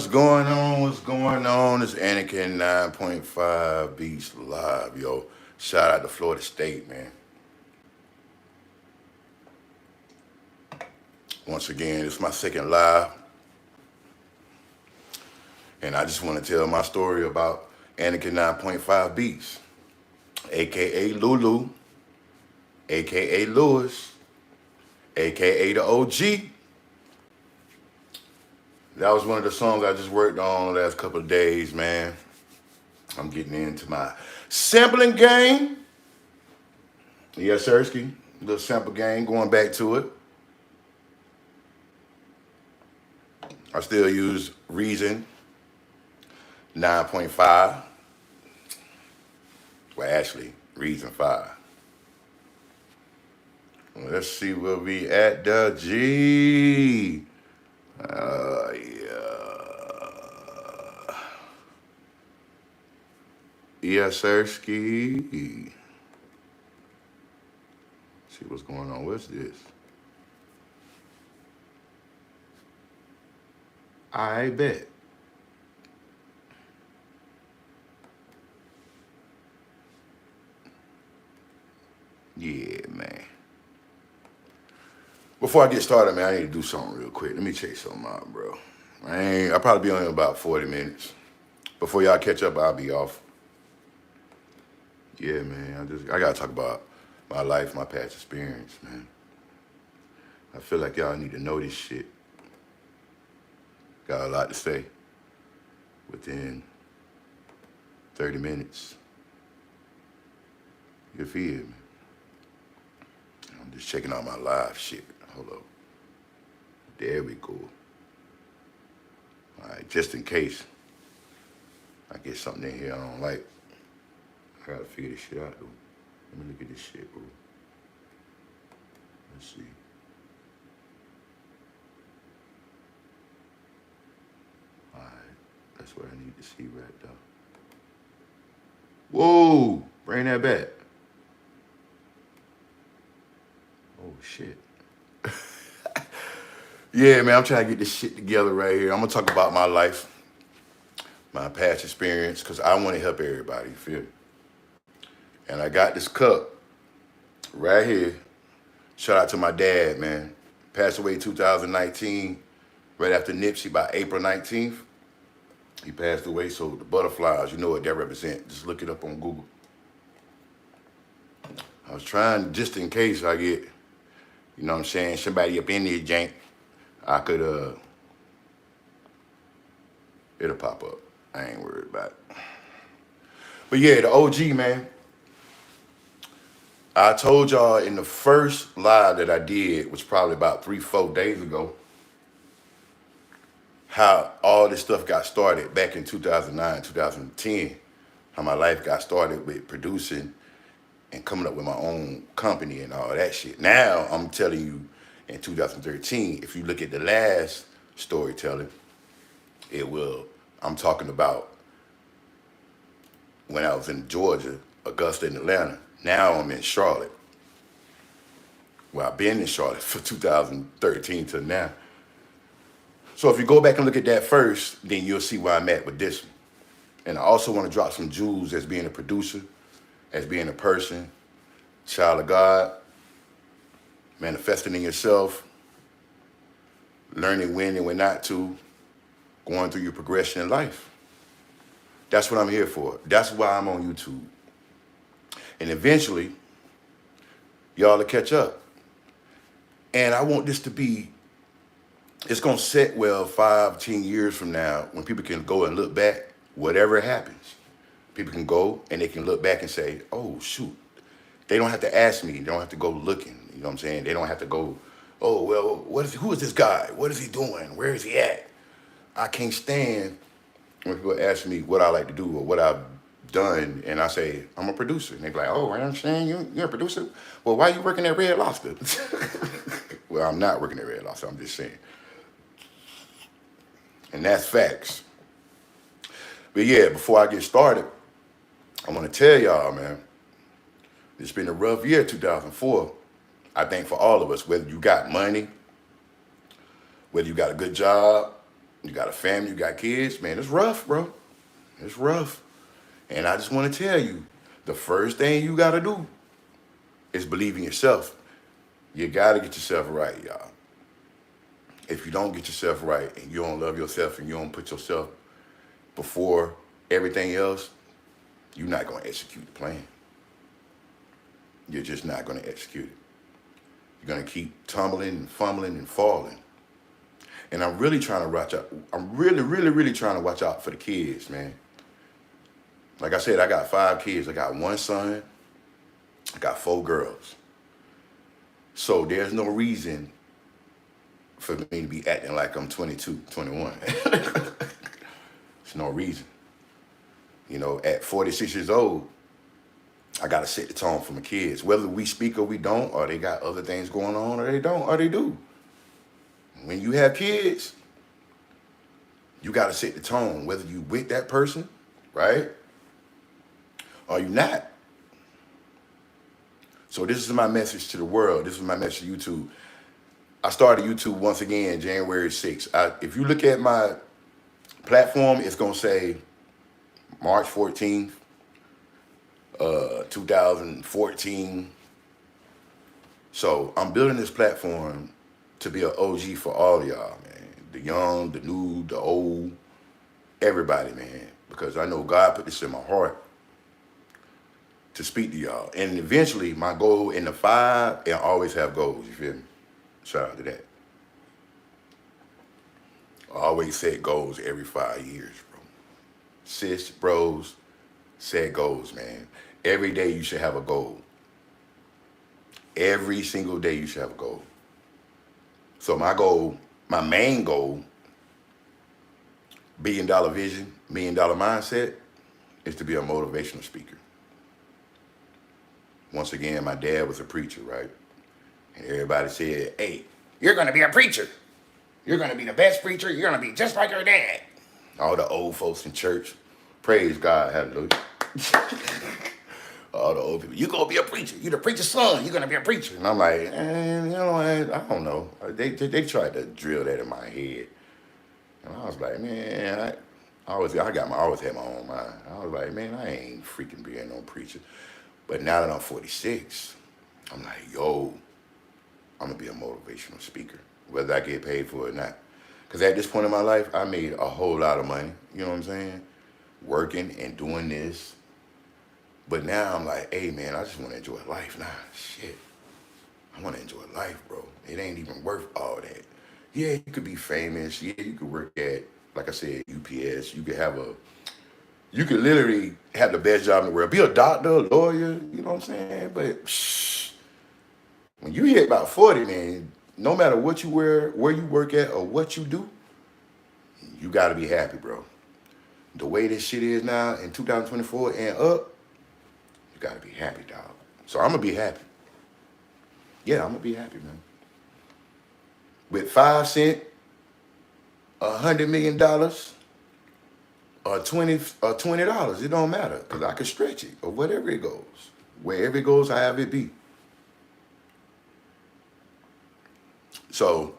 going on? What's going on? It's Anakin 9.5 Beats Live, yo. Shout out to Florida State, man. Once again, it's my second live. And I just want to tell my story about Anakin 9.5 Beats, aka Lulu, aka Lewis, aka the OG. That was one of the songs I just worked on the last couple of days, man. I'm getting into my sampling game. Yes, Sirski. Little sample game, going back to it. I still use Reason 9.5. Well, actually, Reason 5. Well, let's see where we at the G. Yes, Sirski. See what's going on. What's this? I bet. Yeah, man. Before I get started, man, I need to do something real quick. Let me check something out, bro. I'll probably be on here about 40 minutes. Before y'all catch up, I'll be off. Yeah, man. I gotta talk about my life, my past experience, man. I feel like y'all need to know this shit. Got a lot to say within 30 minutes. You feel me? I'm just checking out my live shit. Hold up. There we go. All right, just in case I get something in here I don't like. I gotta figure this shit out, though. Let me look at this shit, bro. Let's see. All right, that's what I need to see right there. Whoa, bring that back. Oh, shit. Yeah, man, I'm trying to get this shit together right here. I'm gonna talk about my life, my past experience, because I want to help everybody, you feel me? And I got this cup right here. Shout out to my dad, man. Passed away 2019, right after Nipsey, by April 19th. He passed away, so the butterflies, you know what that represents. Just look it up on Google. I was trying, just in case I get, you know what I'm saying, somebody up in there, jank, I could, it'll pop up. I ain't worried about it. But yeah, the OG, man. I told y'all in the first live that I did, which probably about 3-4 days ago, how all this stuff got started back in 2009, 2010, how my life got started with producing and coming up with my own company and all that shit. Now, I'm telling you, in 2013, if you look at the last storytelling, I'm talking about when I was in Georgia, Augusta, and Atlanta. Now I'm in Charlotte. Well, I've been in Charlotte for 2013 to now. So if you go back and look at that first, then you'll see where I'm at with this one. And I also want to drop some jewels as being a producer, as being a person, child of God, manifesting in yourself, learning when and when not to, going through your progression in life. That's what I'm here for. That's why I'm on YouTube. And eventually, y'all will catch up. And I want this to be, it's going to set well 5, 10 years from now when people can go and look back, whatever happens. People can go and they can look back and say, oh, shoot. They don't have to ask me. They don't have to go looking. You know what I'm saying? They don't have to go, oh, well, who is this guy? What is he doing? Where is he at? I can't stand when people ask me what I like to do or what I've done, and I say, I'm a producer. And they're like, oh, I understand you're a producer? Well, why are you working at Red Lobster? Well, I'm not working at Red Lobster, I'm just saying. And that's facts. But yeah, before I get started, I want to tell y'all, man, it's been a rough year, 2004. I think for all of us, whether you got money, whether you got a good job, You got a family, you got kids, man, it's rough, bro. It's rough. And I just want to tell you, the first thing you got to do is believe in yourself. You got to get yourself right, y'all. If you don't get yourself right and you don't love yourself and you don't put yourself before everything else, you're not going to execute the plan. You're just not going to execute it. You're going to keep tumbling and fumbling and falling. And I'm really trying to watch out. I'm really trying to watch out for the kids, man. Like I said, I got 5 kids. I got 1 son. I got 4 girls. So there's no reason for me to be acting like I'm 22, 21. There's no reason. You know, at 46 years old, I got to set the tone for my kids. Whether we speak or we don't, or they got other things going on, or they don't, or they do. When you have kids, you got to set the tone, whether you with that person, right, or you not. So this is my message to the world. This is my message to YouTube. I started YouTube once again January 6th. If you look at my platform, it's going to say March 14th, 2014. So I'm building this platform to be an OG for all y'all, man. The young, the new, the old, everybody, man. Because I know God put this in my heart to speak to y'all. And eventually, my goal in the 5, and I always have goals, you feel me? Shout out to that. I always set goals every 5 years, bro. Sis, bros, set goals, man. Every day you should have a goal. Every single day you should have a goal. So my goal, my main goal, $1 billion vision, $1 million mindset, is to be a motivational speaker. Once again, my dad was a preacher, right? And everybody said, hey, you're going to be a preacher. You're going to be the best preacher. You're going to be just like your dad. All the old folks in church, praise God, hallelujah. All the old people, you're going to be a preacher. You're the preacher's son. You're going to be a preacher. And I'm like, you know, I don't know. They tried to drill that in my head. And I was like, man, I always had my own mind. I was like, man, I ain't freaking being no preacher. But now that I'm 46, I'm like, yo, I'm going to be a motivational speaker, whether I get paid for it or not. Because at this point in my life, I made a whole lot of money, you know what I'm saying? Working and doing this. But now I'm like, hey, man, I just want to enjoy life now. Shit. I want to enjoy life, bro. It ain't even worth all that. Yeah, you could be famous. Yeah, you could work at, like I said, UPS. You could literally have the best job in the world. Be a doctor, a lawyer, you know what I'm saying? But when you hit about 40, man, no matter what you wear, where you work at, or what you do, you got to be happy, bro. The way this shit is now in 2024 and up, you got to be happy, dog. So I'm going to be happy. Yeah, I'm going to be happy, man. With 5 cents, $100 million, or $20, it don't matter, because I can stretch it, or whatever it goes. Wherever it goes, I have it be. So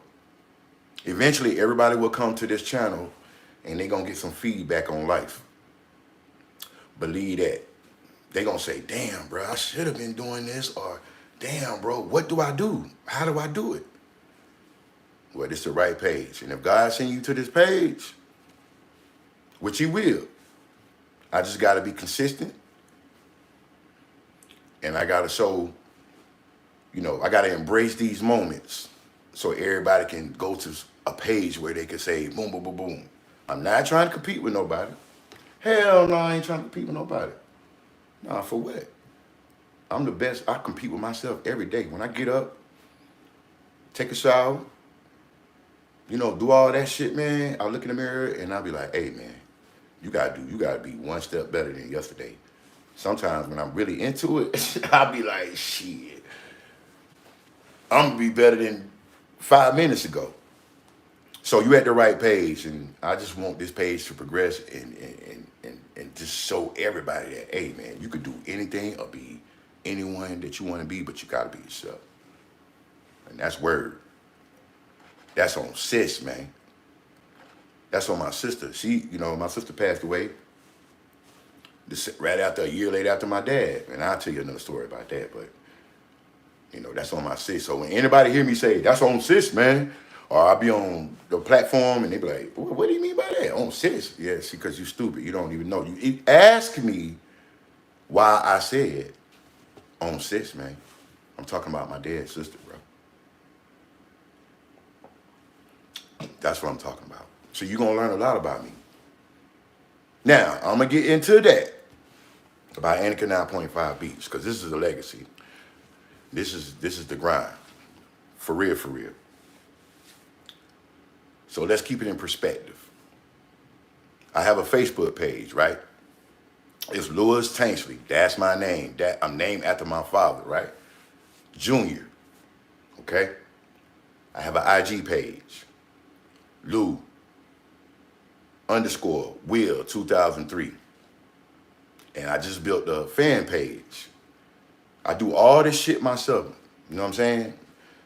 eventually everybody will come to this channel and they're going to get some feedback on life. Believe that. They're going to say, damn, bro, I should have been doing this, or damn, bro, what do I do? How do I do it? Well, it's the right page. And if God sends you to this page, which he will, I just got to be consistent. And I got to show, you know, I got to embrace these moments so everybody can go to a page where they can say, boom, boom, boom, boom. I'm not trying to compete with nobody. Hell no, I ain't trying to compete with nobody. Nah, for what? I'm the best. I compete with myself every day. When I get up, take a shower, you know, do all that shit, man. I look in the mirror and I'll be like, hey, man, you gotta be one step better than yesterday. Sometimes when I'm really into it, I'll be like, shit, I'm gonna be better than 5 minutes ago. So you at the right page, and I just want this page to progress and just show everybody that, hey, man, you could do anything or be anyone that you want to be, but you gotta be yourself. And that's word. That's on sis, man. That's on my sister. She, my sister passed away right after, a year later after my dad. And I'll tell you another story about that, but that's on my sis. So when anybody hear me say, that's on sis, man, or I'll be on the platform and they be like, what do you mean by that? On sis? Yeah, see, because you stupid. You don't even know. You ask me why I said on sis, man. I'm talking about my dad's sister, bro. That's what I'm talking about. So you're going to learn a lot about me. Now, I'm going to get into that about Anakin 9.5 beats, because this is a legacy. This is the grind. For real, for real. So let's keep it in perspective. I have a Facebook page, right? It's Lewis Tanksley. That's my name. I'm named after my father, right? Junior. Okay? I have an IG page. Lou _ Will 2003. And I just built a fan page. I do all this shit myself. You know what I'm saying?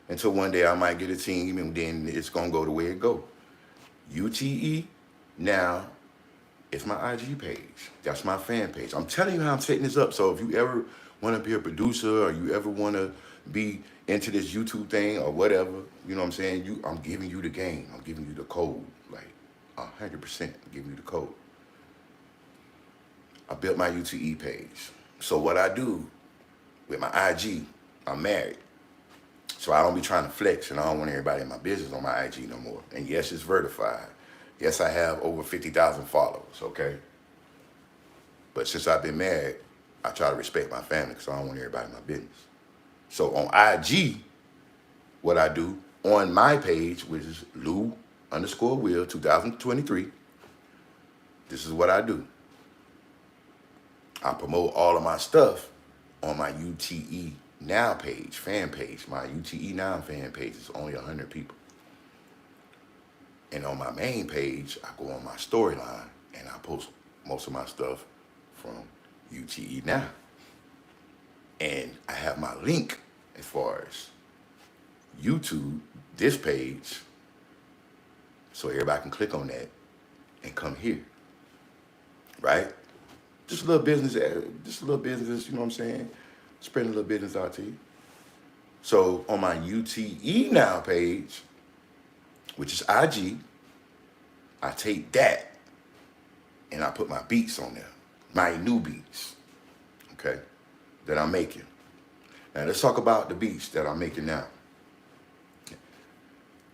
Until one day I might get a team and then it's going to go the way it go. UTE, now, it's my IG page. That's my fan page. I'm telling you how I'm setting this up. So if you ever want to be a producer or you ever want to be into this YouTube thing or whatever, you know what I'm saying? I'm giving you the game. I'm giving you the code. Like 100% I'm giving you the code. I built my UTE page. So what I do with my IG, I'm married. So I don't be trying to flex and I don't want everybody in my business on my IG no more. And yes, it's verified. Yes, I have over 50,000 followers, okay? But since I've been married, I try to respect my family because I don't want everybody in my business. So on IG, what I do on my page, which is Lou _ Will 2023, this is what I do. I promote all of my stuff on my UTE Now page, fan page. My UTE Now fan page is only 100 people. And on my main page, I go on my storyline and I post most of my stuff from UTE Now. And I have my link as far as YouTube, this page, so everybody can click on that and come here, right? Just a little business, you know what I'm saying? Spreading a little business out to you. So on my UTE Now page, which is IG, I take that and I put my beats on there, my new beats, okay, that I'm making. Now let's talk about the beats that I'm making now.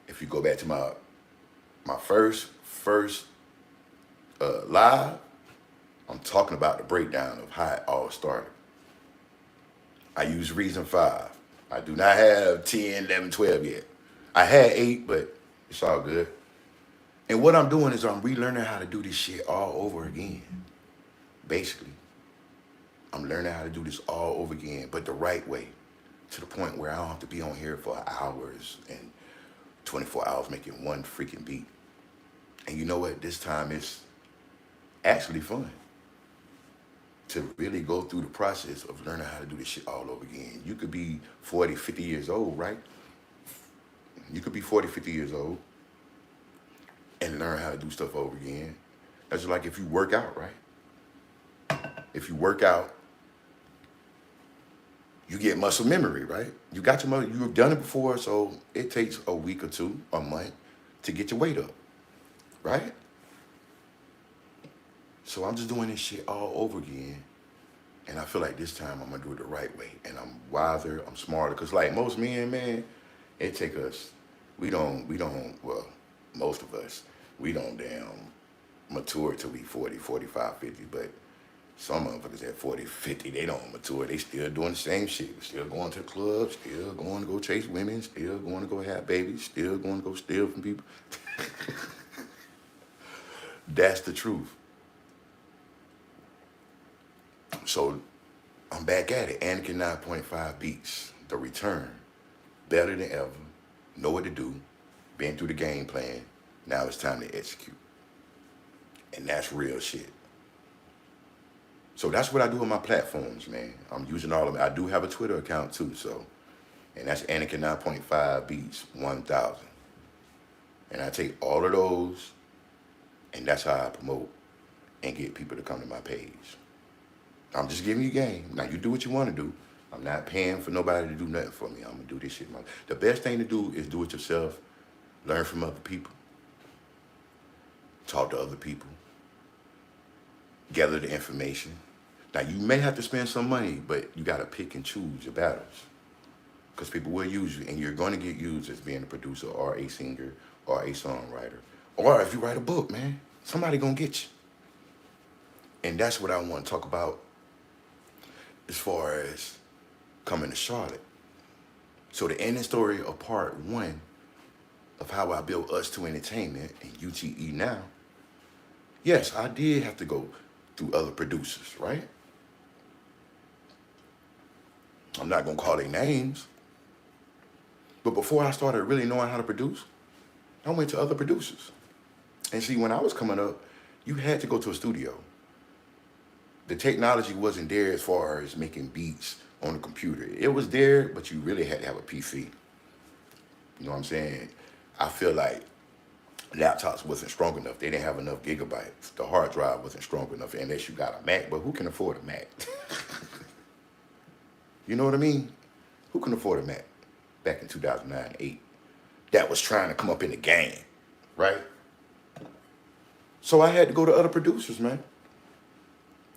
If you go back to my first live, I'm talking about the breakdown of how it all started. I use Reason 5. I do not have 10, 11, 12 yet. I had 8, but it's all good. And what I'm doing is I'm relearning how to do this shit all over again. Basically, I'm learning how to do this all over again, but the right way, to the point where I don't have to be on here for hours and 24 hours making one freaking beat. And you know what? This time it's actually fun to really go through the process of learning how to do this shit all over again. You could be 40, 50 years old, right? You could be 40, 50 years old and learn how to do stuff over again. That's like if you work out, right? If you work out, you get muscle memory, right? You got your muscle, you've done it before, so it takes a week or two, a month to get your weight up, right? So I'm just doing this shit all over again. And I feel like this time I'm gonna do it the right way. And I'm wiser, I'm smarter. Cause like most men, man, it take us, well, most of us, we don't damn mature till we 40, 45, 50. But some motherfuckers at 40, 50, they don't mature. They still doing the same shit. Still going to the club, still going to go chase women, still going to go have babies, still going to go steal from people. That's the truth. So I'm back at it. Anakin 9.5 beats. The return. Better than ever. Know what to do. Been through the game plan. Now it's time to execute. And that's real shit. So that's what I do on my platforms, man. I'm using all of them. I do have a Twitter account too, so. And that's Anakin 9.5 beats 1000. And I take all of those And that's how I promote and get people to come to my page. I'm just giving you game. Now you do what you want to do. I'm not paying for nobody to do nothing for me. I'm gonna do this shit. The best thing to do is do it yourself. Learn from other people. Talk to other people. Gather the information. Now you may have to spend some money, but you gotta pick and choose your battles. Because people will use you, and you're going to get used as being a producer or a singer or a songwriter. Or if you write a book, man, somebody gonna get you. And that's what I want to talk about as far as coming to Charlotte. So the ending story of part 1 of how I built Us to Entertainment and UTE now, yes, I did have to go through other producers, right? I'm not going to call their names. But before I started really knowing how to produce, I went to other producers. And see, when I was coming up, you had to go to a studio. The technology wasn't there as far as making beats on the computer. It was there, but you really had to have a PC. You know what I'm saying? I feel like laptops wasn't strong enough. They didn't have enough gigabytes. The hard drive wasn't strong enough unless you got a Mac, but who can afford a Mac? You know what I mean? Who can afford a Mac back in 2009, 8? That was trying to come up in the game, right? So I had to go to other producers, man.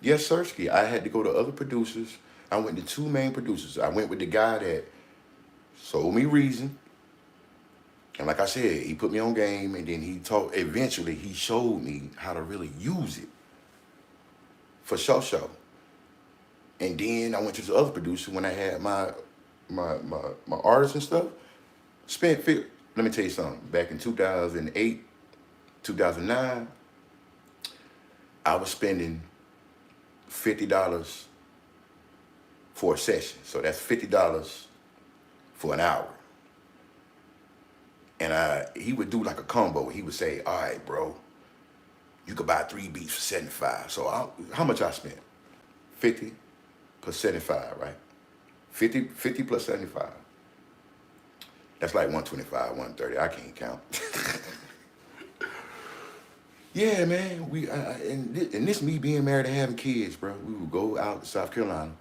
Yes, Sirski, I had to go to other producers. I went to 2 main producers. I went with the guy that sold me Reason. And like I said, he put me on game, and then eventually he showed me how to really use it for show. And then I went to the other producer when I had my artists and stuff. Let me tell you something. Back in 2008, 2009, I was spending $50 for a session. So that's $50 for an hour. And he would do like a combo. He would say, all right, bro, you could buy 3 beats for 75. So how much I spent? 50 plus 75, right? 50 plus 75. That's like 125, 130. I can't count. Yeah, man. And this me being married and having kids, bro. We would go out to South Carolina,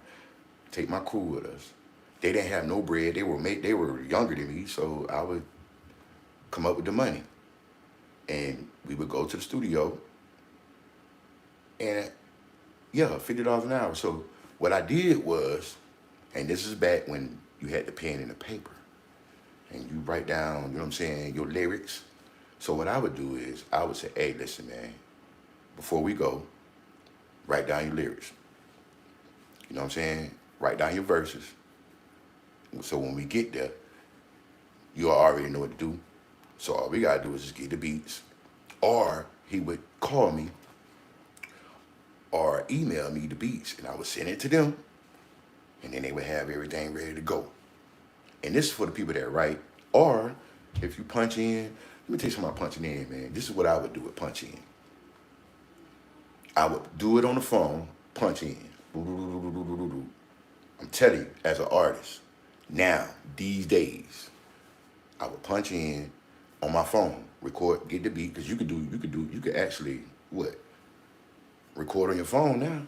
take my crew with us. They didn't have no bread. They were younger than me, so I would come up with the money, and we would go to the studio. And yeah, $50 an hour. So what I did was, and this is back when you had the pen and the paper, and you write down, you know what I'm saying, your lyrics. So what I would do is I would say, hey, listen, man, before we go, write down your lyrics. You know what I'm saying? Write down your verses. So when we get there, you already know what to do. So all we got to do is just get the beats. Or he would call me or email me the beats, and I would send it to them, and then they would have everything ready to go. And this is for the people that write. Or if you punch in, let me tell you something about punching in, man. This is what I would do with punch in. I would do it on the phone, punch in. I'm telling you, as an artist, now, these days, I would punch in on my phone, record, get the beat, because you could actually, record on your phone now.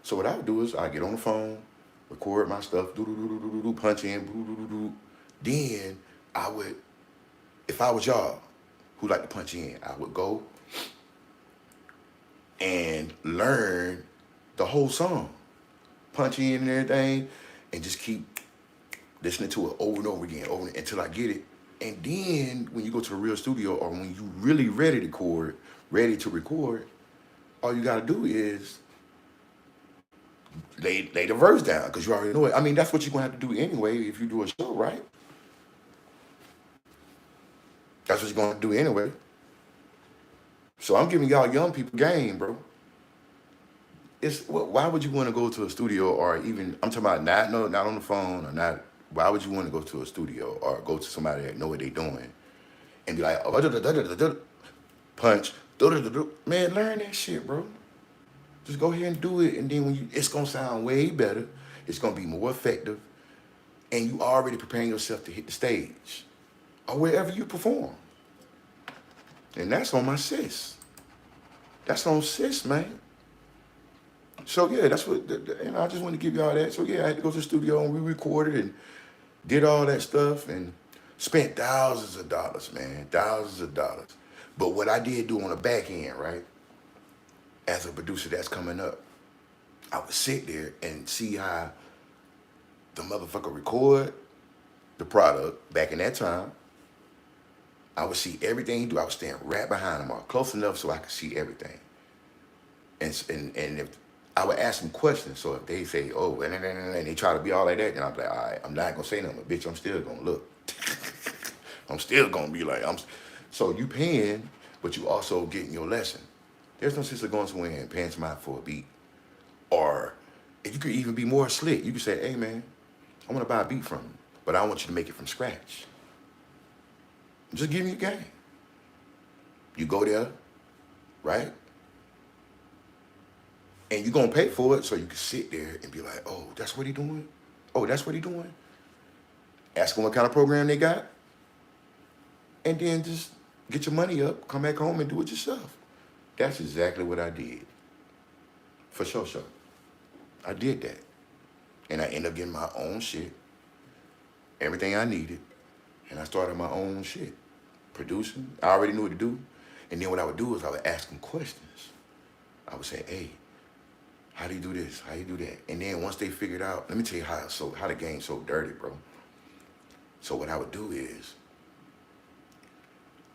So what I would do is I get on the phone, record my stuff, punch in, then I would, if I was y'all who like to punch in, I would go and learn the whole song, punch in and everything, and just keep listening to it over and over again, until I get it. And then when you go to a real studio, or when you really ready to record, all you gotta do is lay the verse down, because you already know it. I mean, that's what you're gonna have to do anyway if you do a show, right? That's what you're gonna do anyway. So I'm giving y'all young people game, bro. Why would you want to go to a studio, or even, I'm talking about not on the phone, or not, why would you want to go to a studio or go to somebody that know what they're doing and be like, punch, man, learn that shit, bro. Just go ahead and do it, and then it's gonna sound way better. It's gonna be more effective, and you already preparing yourself to hit the stage or wherever you perform. And that's on my sis. That's on sis, man. So yeah, that's what, I just wanted to give you all that. So yeah, I had to go to the studio and we recorded and did all that stuff and spent thousands of dollars, man, thousands of dollars. But what I did do on the back end, right, as a producer that's coming up, I would sit there and see how the motherfucker record the product back in that time. I would see everything he do. I was standing right behind him, or close enough so I could see everything. And if I would ask them questions, so if they say, oh, and they try to be all like that, then I'm like, all right, I'm not gonna say nothing, but bitch, I'm still gonna look. I'm still gonna be like, so you paying, but you also getting your lesson. There's no sense of going somewhere and paying somebody for a beat. Or if you could even be more slick, you could say, hey man, I wanna buy a beat from you, but I want you to make it from scratch. Just give me a game. You go there, right? And you're gonna pay for it, so you can sit there and be like, oh, that's what he doing? Oh, that's what he doing? Ask them what kind of program they got, and then just get your money up, come back home and do it yourself. That's exactly what I did. For sure. I did that. And I ended up getting my own shit, everything I needed, and I started my own shit, producing. I already knew what to do. And then what I would do is I would ask them questions. I would say, hey, how do you do this? How do you do that? And then once they figured out, let me tell you how the game's so dirty, bro. So what I would do is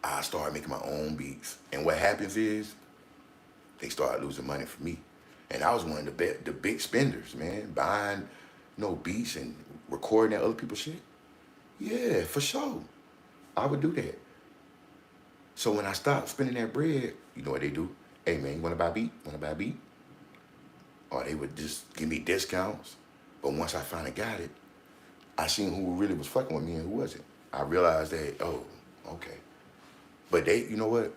I started making my own beats. And what happens is they started losing money for me. And I was one of the big spenders, man, buying beats and recording that other people's shit. Yeah, for sure. I would do that. So when I stopped spending that bread, you know what they do? Hey man, you wanna buy a beat? Wanna buy a beat? Or they would just give me discounts. But once I finally got it, I seen who really was fucking with me and who wasn't. I realized that, oh, okay. But they, you know what?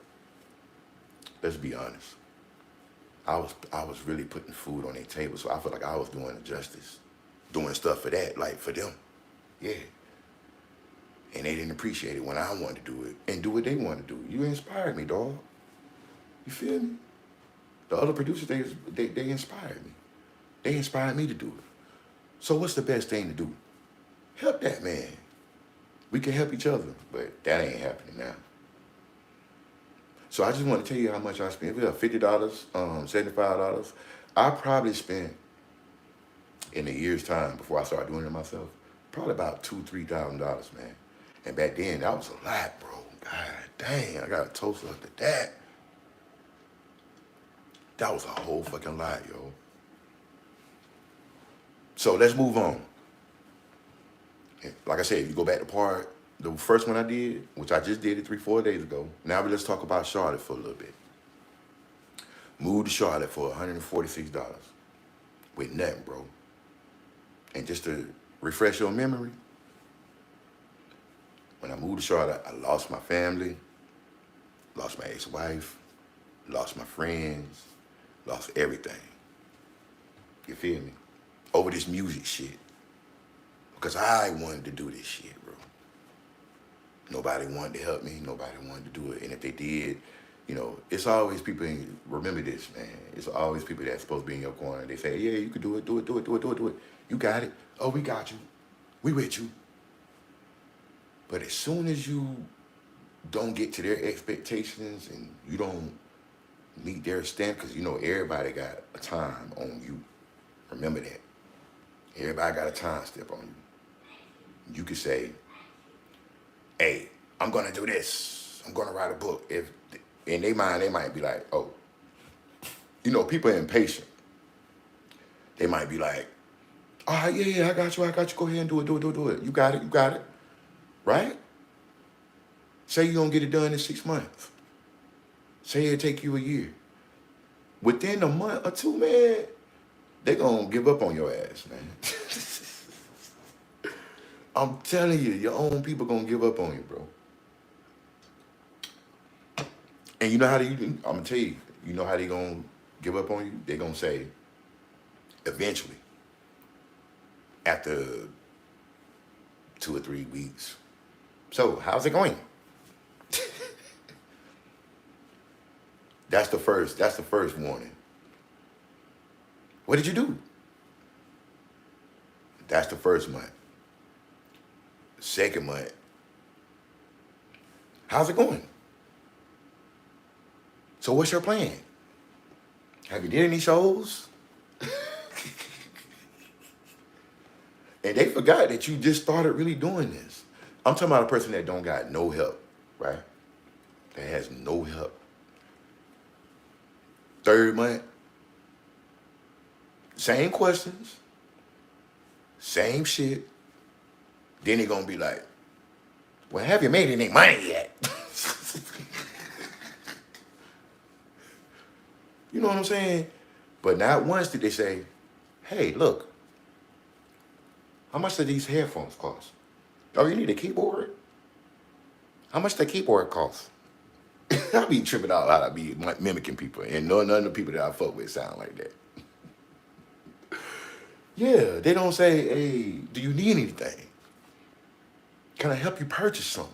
Let's be honest. I was really putting food on their table, so I felt like I was doing justice, doing stuff for that, like for them. Yeah. And they didn't appreciate it when I wanted to do it and do what they wanted to do. You inspired me, dog. You feel me? The other producers, they inspired me. They inspired me to do it. So what's the best thing to do? Help that man. We can help each other, but that ain't happening now. So I just want to tell you how much I spent. We have $50, $75. I probably spent, in a year's time before I started doing it myself, probably about $2,000, $3,000, man. And back then, that was a lot, bro. God dang, I got a toast after that. That was a whole fucking lot, yo. So let's move on. Like I said, if you go back to part, the first one I did, which I just did it 3-4 days ago. Now let's talk about Charlotte for a little bit. Moved to Charlotte for $146 with nothing, bro. And just to refresh your memory, when I moved to Charlotte, I lost my family, lost my ex-wife, lost my friends, lost everything. You feel me? Over this music shit. Because I wanted to do this shit, bro. Nobody wanted to help me. Nobody wanted to do it. And if they did, it's always people, remember this, man. It's always people that's supposed to be in your corner. They say, yeah, you can do it, do it. You got it. Oh, we got you. We with you. But as soon as you don't get to their expectations and you don't meet their standard, because everybody got a time on you. Remember that. Everybody got a time step on you. You could say, hey, I'm gonna do this. I'm gonna write a book. If in their mind, they might be like, oh, people are impatient. They might be like, all right, yeah, I got you. Go ahead and do it. You got it. Right? Say you're gonna get it done in 6 months. Say it'll take you a year. Within a month or two, man, they're gonna give up on your ass, man. I'm telling you, your own people gonna give up on you, bro. And you know how I'm gonna tell you, you know how they gonna give up on you? They gonna say, eventually, after 2 or 3 weeks, so how's it going? That's the first warning. What did you do? That's the first month. Second month, how's it going? So what's your plan? Have you did any shows? And they forgot that you just started really doing this. I'm talking about a person that don't got no help, right? That has no help. Third month, same questions, same shit. Then they gonna be like, well, have you made any money yet? You know what I'm saying? But not once did they say, hey, look, how much do these headphones cost? Oh, you need a keyboard? How much the keyboard cost? I be tripping out loud. I be mimicking people, and none of the people that I fuck with sound like that. Yeah, they don't say, hey, do you need anything? Can I help you purchase something?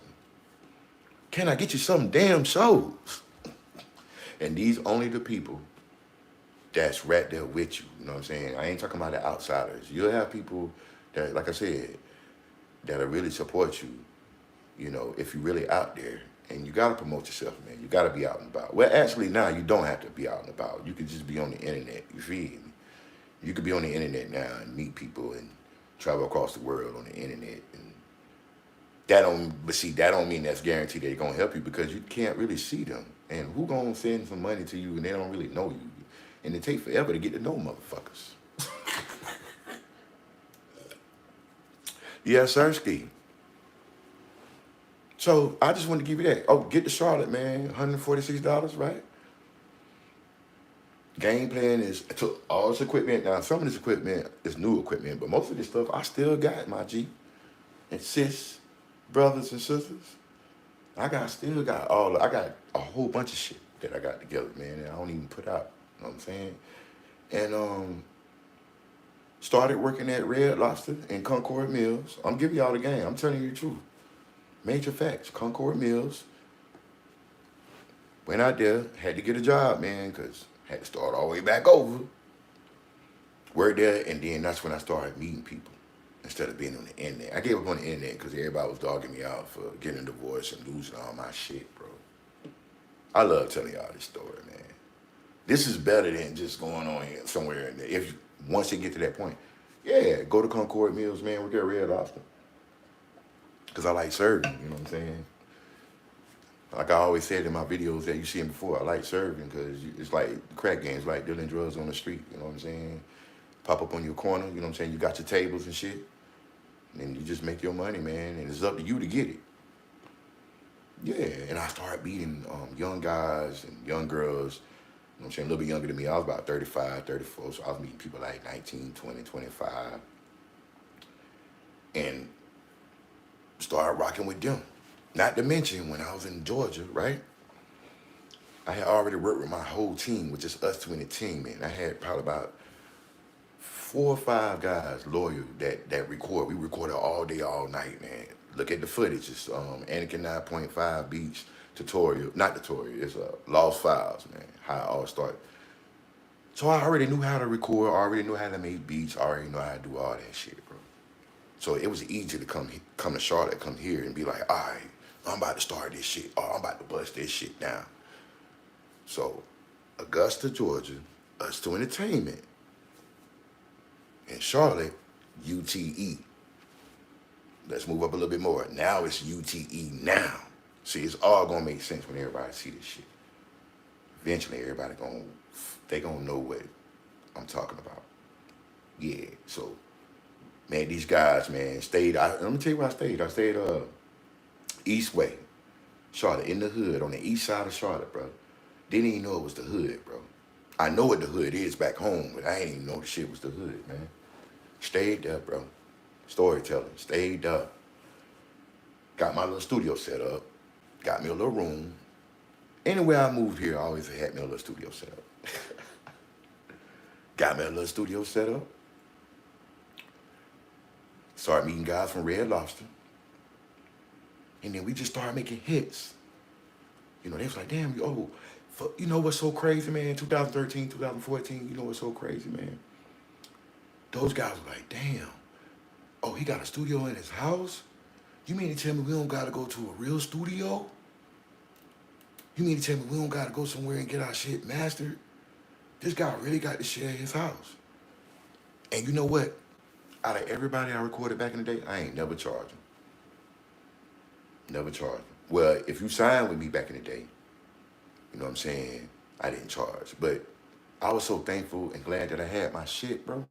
Can I get you some damn shows? And these only the people that's right there with you. You know what I'm saying? I ain't talking about the outsiders. You'll have people that, like I said, that'll really support you, you know, if you're really out there. And you gotta promote yourself, man. You gotta be out and about. Well, actually, now you don't have to be out and about. You can just be on the internet. You feel me? You could be on the internet now and meet people and travel across the world on the internet. And that don't mean that's guaranteed they're gonna help you, because you can't really see them. And who gonna send some money to you and they don't really know you? And it takes forever to get to know motherfuckers. Yeah, Sirski. So I just wanted to give you that. Oh, get to Charlotte, man. $146, right? Game plan is, I took all this equipment. Now, some of this equipment is new equipment, but most of this stuff I still got, my G. And sis, brothers and sisters, I got a whole bunch of shit that I got together, man, and I don't even put out. You know what I'm saying? And started working at Red Lobster in Concord Mills. I'm giving y'all the game. I'm telling you the truth. Major facts. Concord Mills. Went out there, had to get a job, man, because had to start all the way back over. Worked there, and then that's when I started meeting people instead of being on the internet. I gave up on the internet because everybody was dogging me out for getting a divorce and losing all my shit, bro. I love telling y'all this story, man. This is better than just going on here somewhere. If once you get to that point, yeah, go to Concord Mills, man. Work at Red Lobster. Because I like serving, you know what I'm saying? Like I always said in my videos that you seen before, I like serving because it's like crack games, like dealing drugs on the street, you know what I'm saying? Pop up on your corner, you know what I'm saying? You got your tables and shit. And you just make your money, man, and it's up to you to get it. Yeah, and I started meeting young guys and young girls, you know what I'm saying, a little bit younger than me. I was about 35, 34, so I was meeting people like 19, 20, 25. And started rocking with them. Not to mention, when I was in Georgia, right? I had already worked with my whole team, with just us two in the team, man. I had probably about 4 or 5 guys, loyal, that record. We recorded all day, all night, man. Look at the footage. It's Anakin 9.5 Beach tutorial. Not tutorial, it's Lost Files, man. How it all started. So I already knew how to record, I already knew how to make beats, I already knew how to do all that shit, bro. So it was easy to come to Charlotte, come here and be like, all right, I'm about to start this shit. Oh, I'm about to bust this shit down. So Augusta, Georgia, us to entertainment. In Charlotte, UTE. Let's move up a little bit more. Now it's UTE now. See, it's all gonna make sense when everybody see this shit. Eventually, everybody gonna know what I'm talking about. Yeah, so, man, these guys, man, stayed, let me tell you where I stayed. I stayed East Way, Charlotte, in the hood, on the east side of Charlotte, bro. Didn't even know it was the hood, bro. I know what the hood is back home, but I ain't even know the shit was the hood, man. Stayed there, bro. Storytelling, stayed up. Got my little studio set up. Got me a little room. Anywhere I moved here, I always had me a little studio set up. Got me a little studio set up. Started meeting guys from Red Lobster. And then we just started making hits. You know, they was like, damn, You know what's so crazy, man? 2013, 2014, you know what's so crazy, man? Those guys were like, damn, oh, he got a studio in his house? You mean to tell me we don't gotta go to a real studio? You mean to tell me we don't gotta go somewhere and get our shit mastered? This guy really got to share his house. And you know what? Out of everybody I recorded back in the day, I ain't never charged him. Never charged him. Well, if you signed with me back in the day, you know what I'm saying, I didn't charge. But I was so thankful and glad that I had my shit, bro.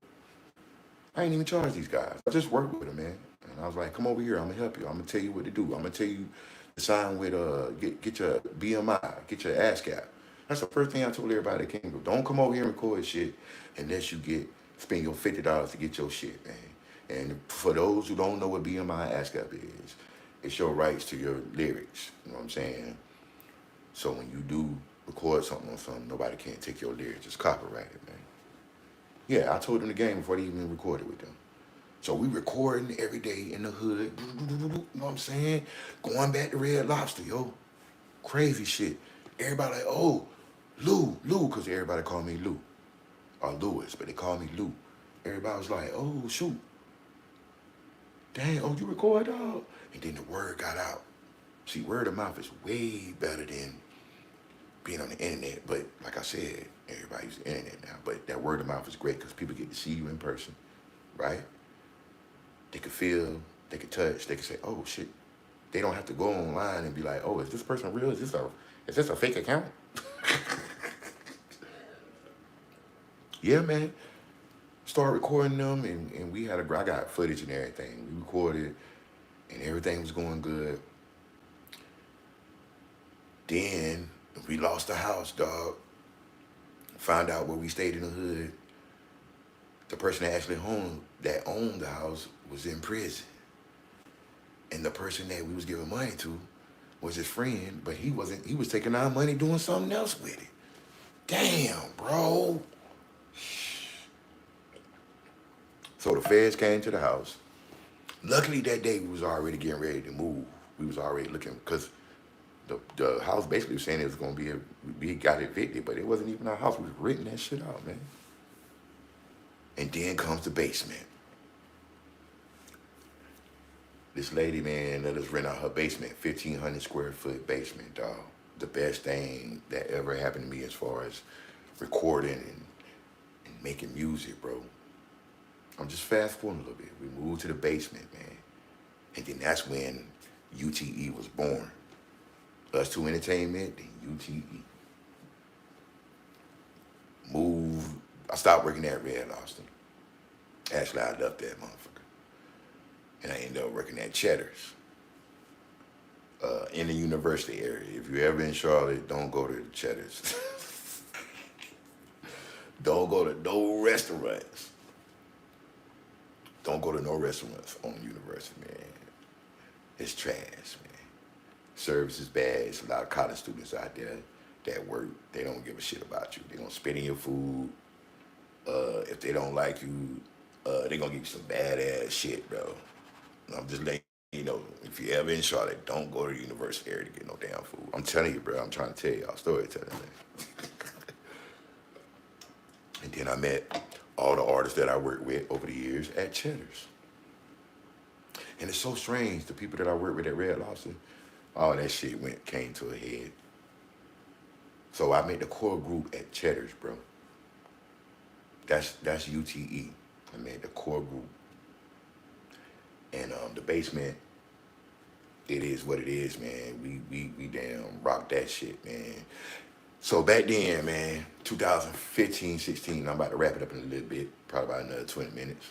I ain't even charge these guys. I just worked with them, man. And I was like, come over here, I'm gonna help you. I'm gonna tell you what to do. I'm gonna tell you to sign with get your BMI, get your ASCAP. That's the first thing I told everybody that came. Don't come over here and record shit unless you spend your $50 to get your shit, man. And for those who don't know what BMI ASCAP is, it's your rights to your lyrics. You know what I'm saying? So when you do record something on something, nobody can't take your lyrics. It's copyrighted, man. Yeah, I told them the game before they even recorded with them. So we recording every day in the hood. You know what I'm saying? Going back to Red Lobster, yo. Crazy shit. Everybody like, oh, Lou, because everybody called me Lou. Or Lewis, but they called me Lou. Everybody was like, oh, shoot. Dang, oh, you record, dog? And then the word got out. See, word of mouth is way better than being on the internet. But like I said, everybody uses the internet now. But that word of mouth is great because people get to see you in person, right? They can feel, they can touch, they can say, oh, shit. They don't have to go online and be like, oh, is this person real? Is this a fake account? Yeah, man. Started recording them, and I got footage and everything. We recorded, and everything was going good. Then we lost the house, dog. Found out where we stayed in the hood. The person that actually owned the house was in prison. And the person that we was giving money to was his friend, but he was taking our money doing something else with it. Damn, bro. So the feds came to the house. Luckily that day we was already getting ready to move. We was already looking, because the house basically was saying it was gonna be we got evicted, but it wasn't even our house. We was renting that shit out, man. And then comes the basement. This lady, man, let us rent out her basement, 1,500 square foot basement, dog. The best thing that ever happened to me as far as recording and making music, bro. I'm just fast forwarding a little bit. We moved to the basement, man. And then that's when UTE was born. Us Two Entertainment, then UTE. Moved. I stopped working at Red Lobster. Actually, I left that motherfucker. And I ended up working at Cheddar's. In the university area. If you're ever in Charlotte, don't go to Cheddar's. Don't go to no restaurants. Don't go to no restaurants on the university, man. It's trash, man. Service is bad. It's a lot of college students out there that work. They don't give a shit about you. They gonna spit in your food. If they don't like you, they gonna give you some badass shit, bro. I'm just letting you know, if you ever in Charlotte, don't go to the university area to get no damn food. I'm telling you, bro. I'm trying to tell y'all storytelling, man. And then I met all the artists that I worked with over the years at Cheddar's. And it's so strange, the people that I worked with at Red Lobster, all that shit came to a head. So I made the core group at Cheddar's, bro. That's UTE. I made the core group. And the basement, it is what it is, man. We damn rock that shit, man. So back then, man, 2015, 16, I'm about to wrap it up in a little bit, probably about another 20 minutes.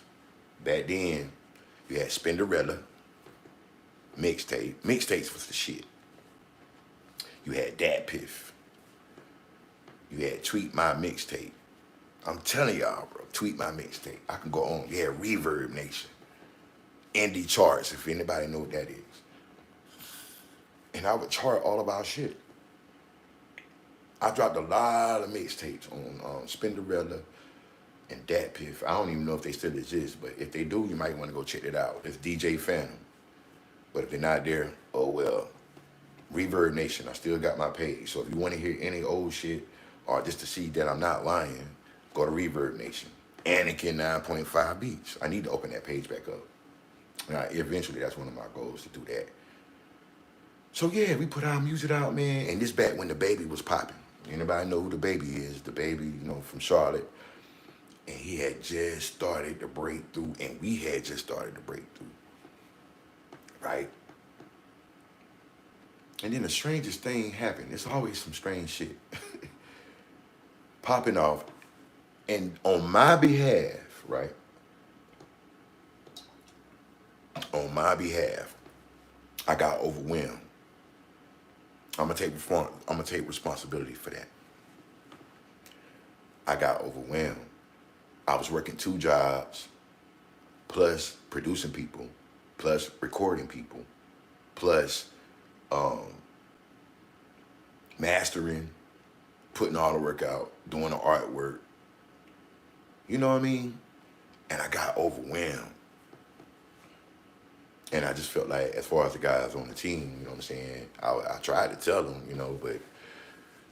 Back then, you had Spinderella, mixtape. Mixtapes was the shit. You had Dat Piff. You had Tweet My Mixtape. I'm telling y'all, bro, Tweet My Mixtape. I can go on. You had Reverb Nation. Indie Charts, if anybody know what that is. And I would chart all of our shit. I dropped a lot of mixtapes on Spinderella and Dat Piff. I don't even know if they still exist, but if they do, you might want to go check it out. It's DJ Phantom. But if they're not there, oh well. Reverb Nation. I still got my page. So if you want to hear any old shit or just to see that I'm not lying, go to Reverb Nation. Anakin 9.5 Beats. I need to open that page back up. Now, eventually, that's one of my goals to do that. So yeah, we put our music out, man. And this back when the baby was popping. Anybody know who the baby is? The baby, you know, from Charlotte. And he had just started to break through, and we had just started to break through. Right? And then the strangest thing happened. It's always some strange shit popping off. And on my behalf, right? On my behalf, I got overwhelmed. I'm gonna take responsibility for that. I got overwhelmed. I was working 2 jobs, plus producing people, plus recording people, plus mastering, putting all the work out, doing the artwork. You know what I mean? And I got overwhelmed. And I just felt like, as far as the guys on the team, you know what I'm saying? I tried to tell them, you know, but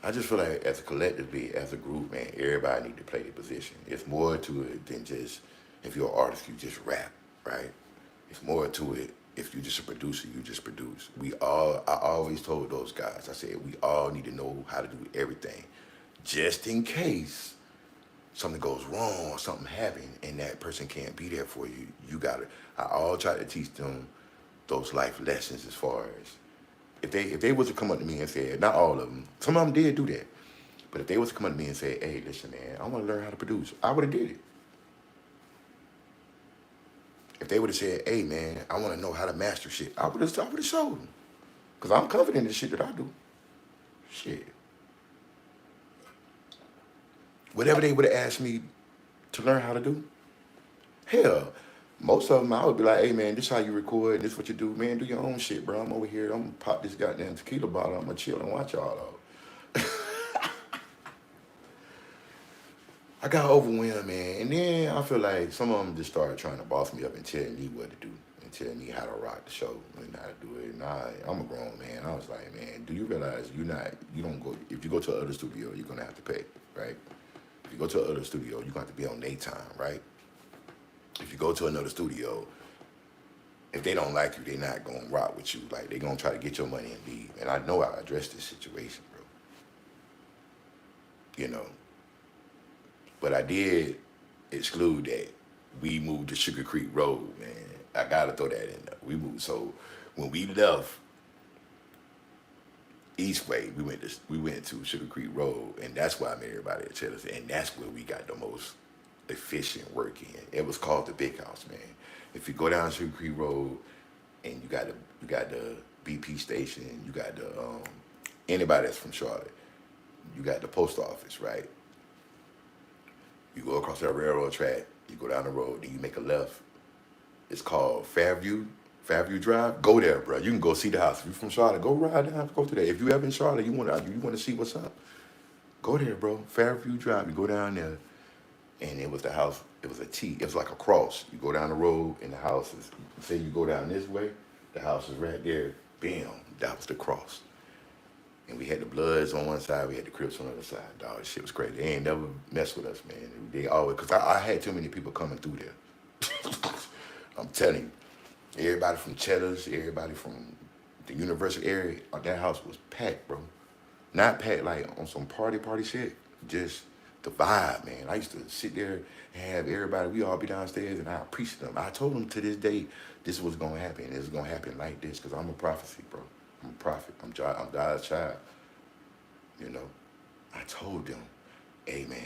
I just feel like as a collectively, as a group, man, everybody need to play their position. It's more to it than just, if you're an artist, you just rap, right? It's more to it. If you're just a producer, you just produce. I always told those guys, I said, we all need to know how to do everything. Just in case something goes wrong or something happens and that person can't be there for you, you gotta, I all try to teach them those life lessons as far as, if they was to come up to me and say, not all of them, some of them did do that, but if they was to come up to me and say, hey, listen, man, I want to learn how to produce, I would have did it. If they would have said, hey, man, I want to know how to master shit, I would have showed them. Because I'm confident in the shit that I do. Shit. Whatever they would have asked me to learn how to do, hell, most of them I would be like, hey, man, this how you record, this what you do, man, do your own shit, bro. I'm over here, I'm going to pop this goddamn tequila bottle, I'm going to chill and watch y'all out. I got overwhelmed, man. And then I feel like some of them just started trying to boss me up and tell me what to do and tell me how to rock the show and how to do it. And I'm a grown man. I was like, man, do you realize you don't go, if you go to another studio, you're going to have to pay, right? If you go to another studio, you're going to have to be on their time, right? If you go to another studio, if they don't like you, they're not going to rock with you. Like, they're going to try to get your money and leave. And I know I addressed this situation, bro. You know. But I did exclude that. We moved to Sugar Creek Road, man. I gotta throw that in there. We moved. So when we left Eastway, we went to Sugar Creek Road, and that's why I met everybody at Cheddars, and that's where we got the most efficient work in. It was called the Big House, man. If you go down Sugar Creek Road, and you got the BP station, you got the anybody that's from Charlotte, you got the post office, right? You go across that railroad track, you go down the road, then you make a left. It's called Fairview Drive. Go there, bro. You can go see the house. If you're from Charlotte, go ride down, go through there. If you ever in Charlotte, you want to see what's up, go there, bro. Fairview Drive. You go down there, and it was the house. It was a T. It was like a cross. You go down the road, and the house is. Say you go down this way, the house is right there. Bam. That was the cross. And we had the Bloods on one side, we had the Crips on the other side. Dog, shit was crazy. They ain't never messed with us, man. They always, because I had too many people coming through there. I'm telling you, everybody from Cheddars, everybody from the Universal area, that house was packed, bro. Not packed like on some party shit, just the vibe, man. I used to sit there and have everybody, we all be downstairs, and I appreciate them. I told them to this day, this was going to happen. This is going to happen like this, because I'm a prophecy, bro. I'm a prophet. I'm God's child. You know, I told them, hey, man,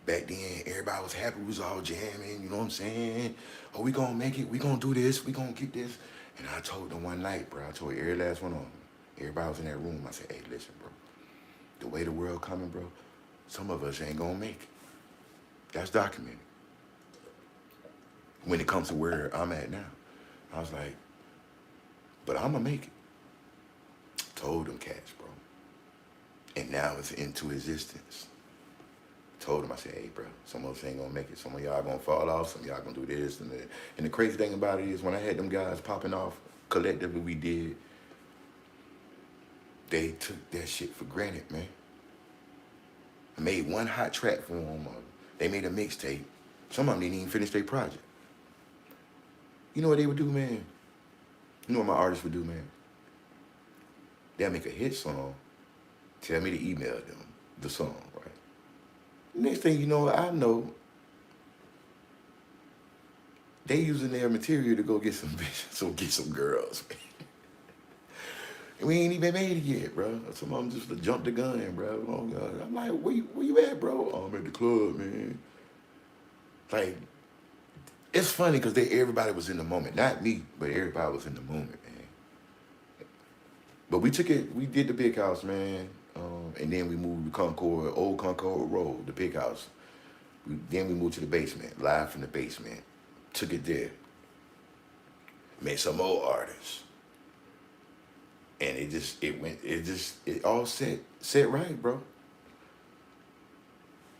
back then, everybody was happy. We was all jamming, you know what I'm saying? Oh, we gonna make it. We gonna do this. We gonna get this. And I told them one night, bro, I told every last one of them. Everybody was in that room. I said, hey, listen, bro, the way the world coming, bro, some of us ain't gonna make it. That's documented. When it comes to where I'm at now, I was like, but I'm gonna make it. Told them cats, bro. And now it's into existence. Told them, I said, hey, bro, some of us ain't gonna make it. Some of y'all gonna fall off. Some of y'all gonna do this and that. And the crazy thing about it is when I had them guys popping off, collectively we did, they took that shit for granted, man. I made one hot track for them. They made a mixtape. Some of them didn't even finish their project. You know what they would do, man? You know what my artists would do, man? They'll make a hit song, tell me to email them the song, right? Next thing you know, I know they using their material to go get some bitches, get some girls. And we ain't even made it yet, bro. Some of them just jumped the gun, bro. Oh God. I'm like, where you at, bro? Oh, I'm at the club, man. Like, it's funny because everybody was in the moment. Not me, but everybody was in the moment, man. But we did the big house, man. And then we moved to Concord, old Concord Road, the big house. Then we moved to the basement, live from the basement. Took it there. Made some more artists. And it all set right, bro.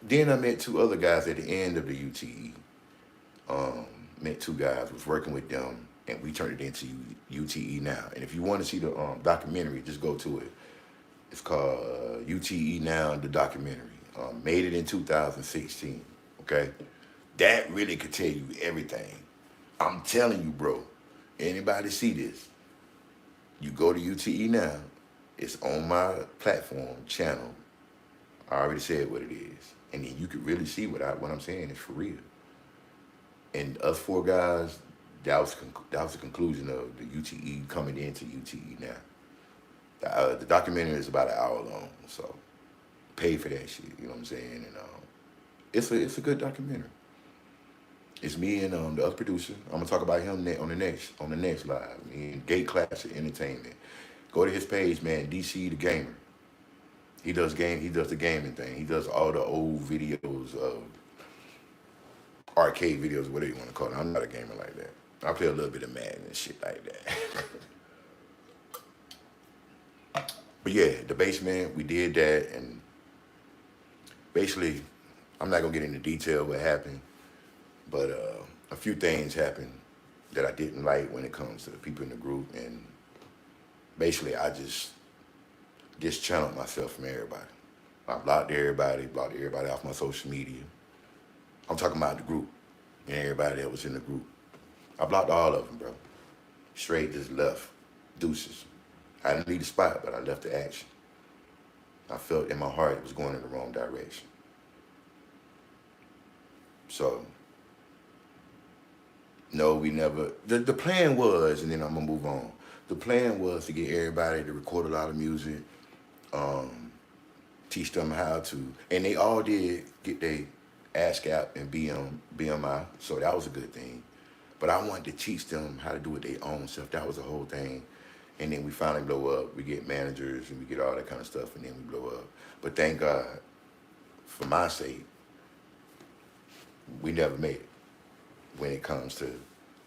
Then I met two other guys at the end of the UTE. Met two guys, was working with them, and we turned it into UTE now. And if you want to see the documentary, just go to it. It's called UTE Now, the documentary. Made it in 2016, okay? That really could tell you everything. I'm telling you, bro, anybody see this, you go to UTE Now. It's on my platform, channel. I already said what it is. And then you could really see what I'm saying is for real. And us four guys, that was the conclusion of the UTE coming into UTE Now. The documentary is about an hour long, so pay for that shit, you know what I'm saying? And it's a good documentary. It's me and the other producer. I'm gonna talk about him on the next live. Me and Gate Classic Entertainment. Go to his page, man. DC the Gamer. He does the gaming thing. He does all the old videos of arcade videos, whatever you want to call it. I'm not a gamer like that. I play a little bit of Madden and shit like that. But yeah, the basement, we did that, and basically, I'm not gonna get into detail what happened, but a few things happened that I didn't like when it comes to the people in the group, and basically I just dischanneled myself from everybody. I blocked everybody off my social media. I'm talking about the group and everybody that was in the group. I blocked all of them, bro. Straight just left. Deuces. I didn't leave the spot, but I left the action. I felt in my heart it was going in the wrong direction. So, no, we never, the plan was, and then I'm gonna move on. The plan was to get everybody to record a lot of music, teach them how to, and they all did get their ASCAP and BMI, so that was a good thing. But I wanted to teach them how to do it their own self. That was the whole thing. And then we finally blow up. We get managers and we get all that kind of stuff, and then we blow up. But thank God, for my sake, we never made it when it comes to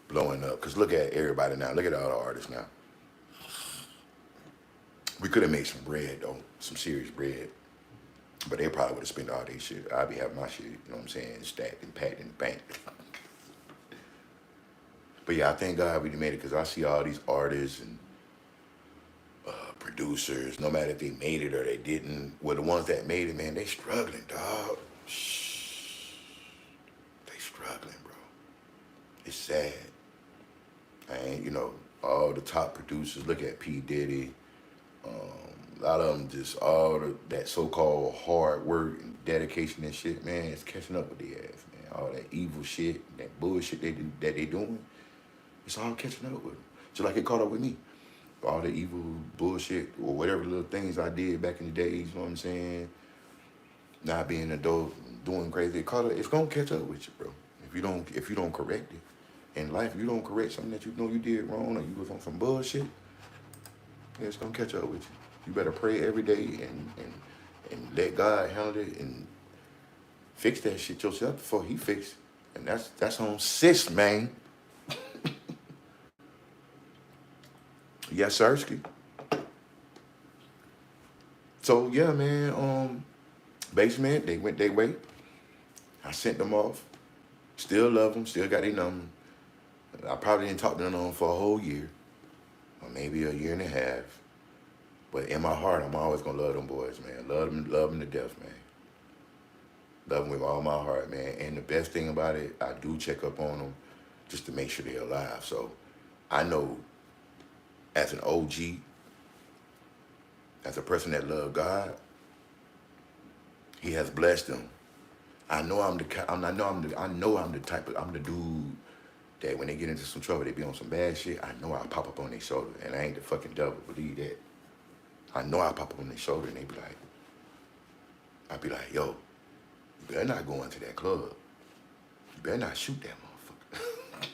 blowing up. Because look at everybody now. Look at all the artists now. We could have made some bread, though, some serious bread. But they probably would have spent all their shit. I'd be having my shit, you know what I'm saying, stacked and packed in the bank. But yeah, I thank God we made it, because I see all these artists and producers, no matter if they made it or they didn't, well, the ones that made it, man, they struggling, dog. Shh. They struggling, bro. It's sad. And, you know, all the top producers, look at P. Diddy, a lot of them just all that so-called hard work and dedication and shit, man, it's catching up with their ass, man. All that evil shit, that bullshit that they doing, it's all catching up with them. Just like it caught up with me. All the evil bullshit or whatever little things I did back in the days, you know what I'm saying? Not being an adult, doing crazy, it's gonna catch up with you, bro. If you don't correct it. In life, if you don't correct something that you know you did wrong or you was on some bullshit, yeah, it's gonna catch up with you. You better pray every day and let God handle it and fix that shit yourself before he fix it. And that's on sis, man. Yes, sirski. So yeah, man, basement, they went their way. I sent them off. Still love them, still got their number. I probably didn't talk to them for a whole year, or maybe a year and a half. But in my heart, I'm always gonna love them boys, man. Love them to death, man. Love them with all my heart, man. And the best thing about it, I do check up on them just to make sure they're alive. So I know as an OG, as a person that loves God, He has blessed them. I know I'm the type of I'm the dude that when they get into some trouble, they be on some bad shit. I know I'll pop up on their shoulder, and I ain't the fucking devil. Believe that. I know I'll pop up on their shoulder, and they be like, I'll be like, yo, you better not go into that club. You better not shoot that motherfucker.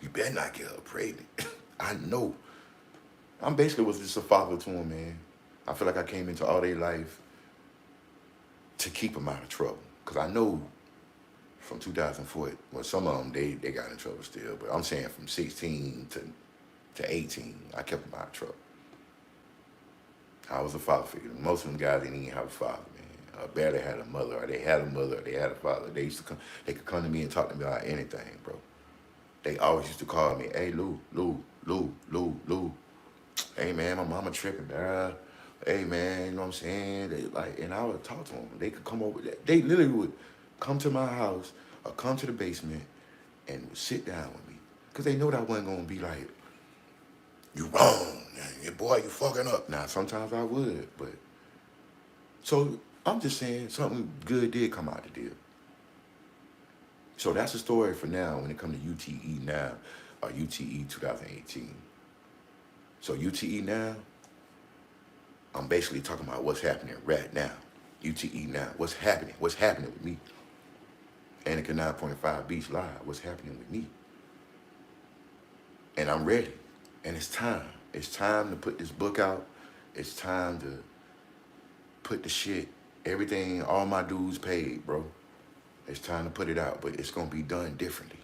You better not get her pregnant. I know. I'm basically was just a father to them, man. I feel like I came into all their life to keep them out of trouble. Because I know from 2004, well, some of them, they got in trouble still. But I'm saying from 16 to 18, I kept them out of trouble. I was a father figure. Most of them guys didn't even have a father, man. Or barely had a mother, or they had a mother, or they had a father. They could come to me and talk to me about anything, bro. They always used to call me, hey, Lou. Hey, man, my mama tripping, bro. Hey, man, you know what I'm saying? And I would talk to them. They could come over. They literally would come to my house or come to the basement and would sit down with me. Because they know that I wasn't going to be like, you wrong, boy, you fucking up. Now, sometimes I would, but. So I'm just saying something good did come out the deal. So that's the story for now when it comes to UTE now, or UTE 2018. So UTE now, I'm basically talking about what's happening right now. UTE now, what's happening with me. Anakin 9.5 Beach Live, what's happening with me. And I'm ready, and it's time. It's time to put this book out. It's time to put the shit, everything, all my dues paid, bro. It's time to put it out, but it's gonna be done differently.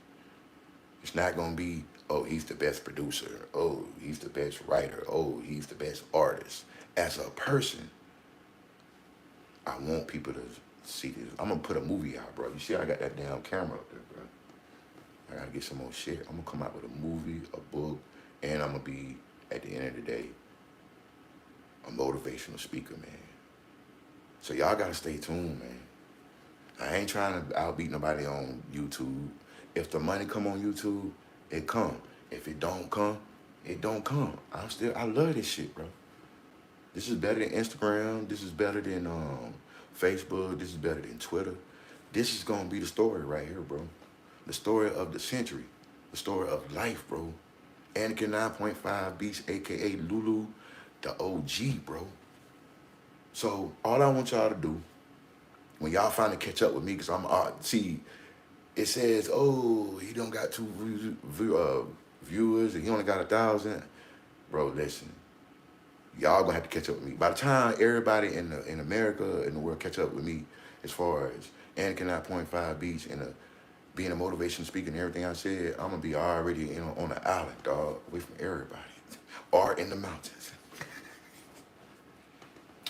It's not gonna be, oh, he's the best producer. Oh, he's the best writer. Oh, he's the best artist. As a person, I want people to see this. I'm gonna put a movie out, bro. You see, I got that damn camera up there, bro. I gotta get some more shit. I'm gonna come out with a movie, a book, and I'm gonna be, at the end of the day, a motivational speaker, man. So y'all gotta stay tuned, man. I ain't trying to outbeat nobody on YouTube. If the money come on YouTube, it come. If it don't come, it don't come. I love this shit, bro. This is better than Instagram. This is better than Facebook. This is better than Twitter. This is gonna be the story right here, bro. The story of the century. The story of life, bro. Anakin 9.5 Beast, aka Lulu, the OG, bro. So all I want y'all to do, when y'all finally catch up with me, because see, it says, oh, he don't got viewers, and he only got 1,000. Bro, listen, y'all gonna have to catch up with me. By the time everybody in America, in the world, catch up with me, as far as Anakin 9.5 Beach and being a motivation speaker and everything I said, I'm gonna be already on an island, dog, away from everybody, or in the mountains.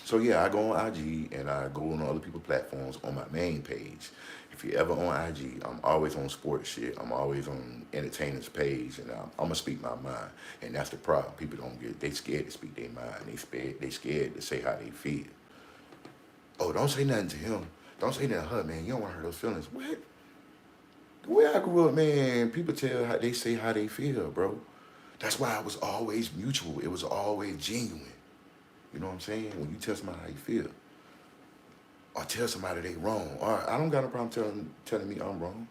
So yeah, I go on IG and I go on other people's platforms on my main page. If you're ever on IG, I'm always on sports shit. I'm always on entertainers page, and I'm gonna speak my mind. And that's the problem. People they scared to speak their mind. They scared to say how they feel. Oh, don't say nothing to him. Don't say nothing to her, man. You don't want to hurt those feelings. What? The way I grew up, man, people they say how they feel, bro. That's why it was always mutual. It was always genuine. You know what I'm saying? When you tell somebody how you feel, or tell somebody they wrong, or I don't got a problem telling me I'm wrong.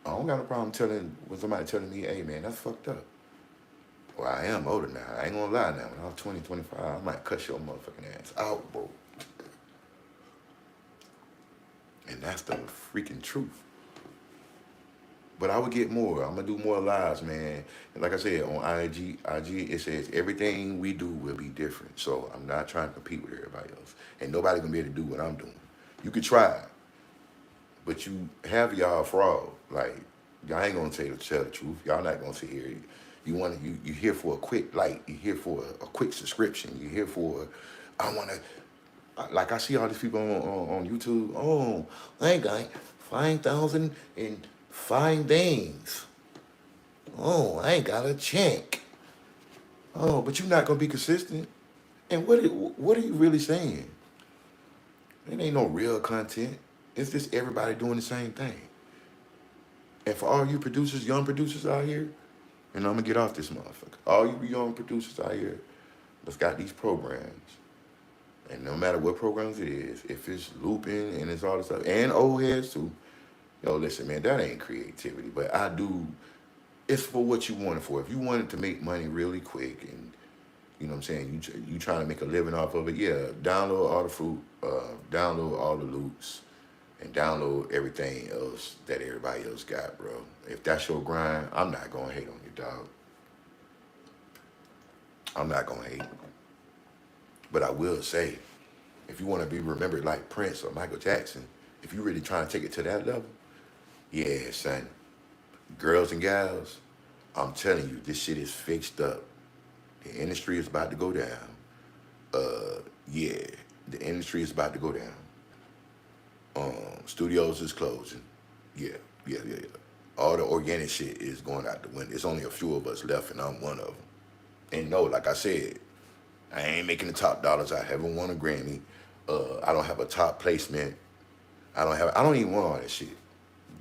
I don't got a problem with somebody telling me, hey man, that's fucked up. Well, I am older now. I ain't gonna lie now. When I was 20, 25, I might cuss your motherfucking ass out, bro. And that's the freaking truth. But I would get more. I'm gonna do more lives, man. And like I said, on IG, it says everything we do will be different. So I'm not trying to compete with everybody else. And nobody gonna be able to do what I'm doing. You could try, but you have y'all fraud. Like, y'all ain't gonna tell the truth. Y'all not gonna sit here. You here for a quick like. You here for a quick subscription. You here for, like I see all these people on YouTube. Oh, I got 5,000 and 5 days. Oh, I ain't got a check. Oh, but you're not gonna be consistent. And what are you really saying? It ain't no real content. It's just everybody doing the same thing. And for all you producers, young producers out here, and I'm gonna get off this motherfucker. All you young producers out here that's got these programs, and no matter what programs it is, if it's looping and it's all this stuff, and old heads too, yo, listen, man, that ain't creativity. But I do, it's for what you want it for. If you wanted to make money really quick and you know what I'm saying, you trying to make a living off of it, yeah, download all the fruit, download all the loops, and download everything else that everybody else got, bro. If that's your grind, I'm not gonna hate on you, dog. I'm not gonna hate. But I will say, if you want to be remembered like Prince or Michael Jackson, if you really trying to take it to that level, yeah, son, girls and gals, I'm telling you, this shit is fixed up. The industry is about to go down. Yeah, the industry is about to go down. Studios is closing. Yeah. All the organic shit is going out the window. It's only a few of us left, and I'm one of them. And no, like I said, I ain't making the top dollars. I haven't won a Grammy. I don't have a top placement. I don't even want all that shit.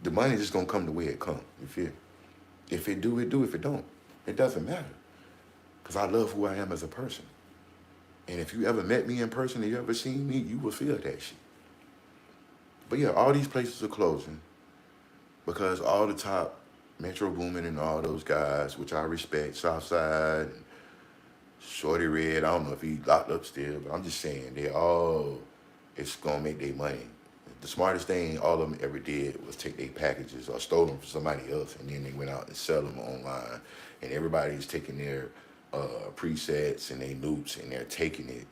The money just gonna come the way it come. You feel? If it do, it do. If it don't, it doesn't matter. Cause I love who I am as a person. And if you ever met me in person, and you ever seen me, you will feel that shit. But yeah, all these places are closing because all the top Metro Boomin and all those guys, which I respect, Southside, Shorty Red, I don't know if he locked up still, but I'm just saying it's gonna make their money. The smartest thing all of them ever did was take their packages or stole them from somebody else, and then they went out and sell them online. And everybody's taking their presets and they loops, and they're taking it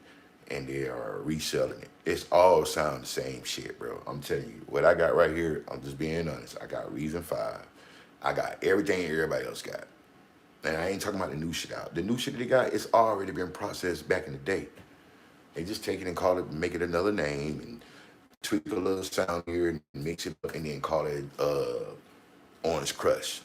and they are reselling it. It's all sound the same shit, bro. I'm telling you, what I got right here, I'm just being honest. I got Reason 5. I got everything everybody else got. And I ain't talking about the new shit out. The new shit they got, it's already been processed back in the day. They just take it and call it, make it another name, and tweak a little sound here and mix it up, and then call it Orange Crush.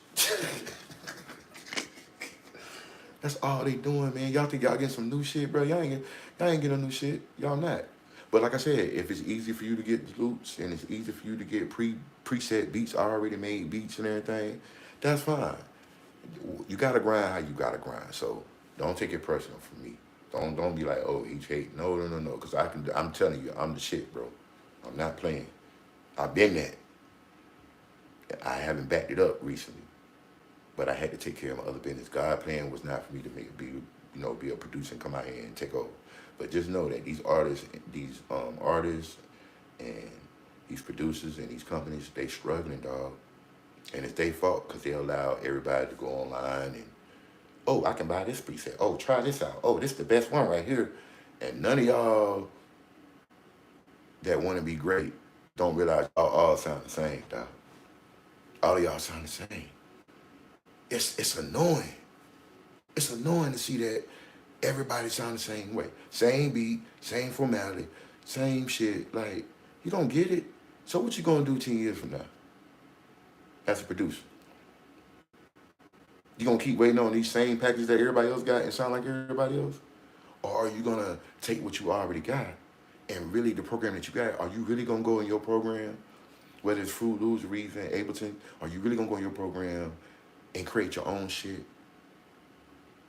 That's all they doing, man. Y'all think y'all getting some new shit, bro? Y'all ain't getting no new shit. Y'all not. But like I said, if it's easy for you to get loops and it's easy for you to get preset beats, already made beats and everything, that's fine. You gotta grind how you gotta grind. So don't take it personal from me. Don't be like, oh, he's hating. No. Cause I'm telling you, I'm the shit, bro. I'm not playing. I've been that. I haven't backed it up recently. But I had to take care of my other business. God plan was not for me to be a producer and come out here and take over. But just know that these artists and these producers and these companies, they struggling, dog. And it's their fault because they allow everybody to go online and, oh, I can buy this preset. Oh, try this out. Oh, this is the best one right here. And none of y'all that want to be great don't realize y'all all sound the same, dog. All of y'all sound the same. It's annoying. It's annoying to see that everybody sound the same way. Same beat, same formality, same shit. Like, you don't get it. So what you gonna do 10 years from now as a producer? You gonna keep waiting on these same packages that everybody else got and sound like everybody else? Or are you gonna take what you already got and really the program that you got, are you really gonna go in your program, whether it's Fruit Loops, Reason, Ableton, are you really gonna go in your program and create your own shit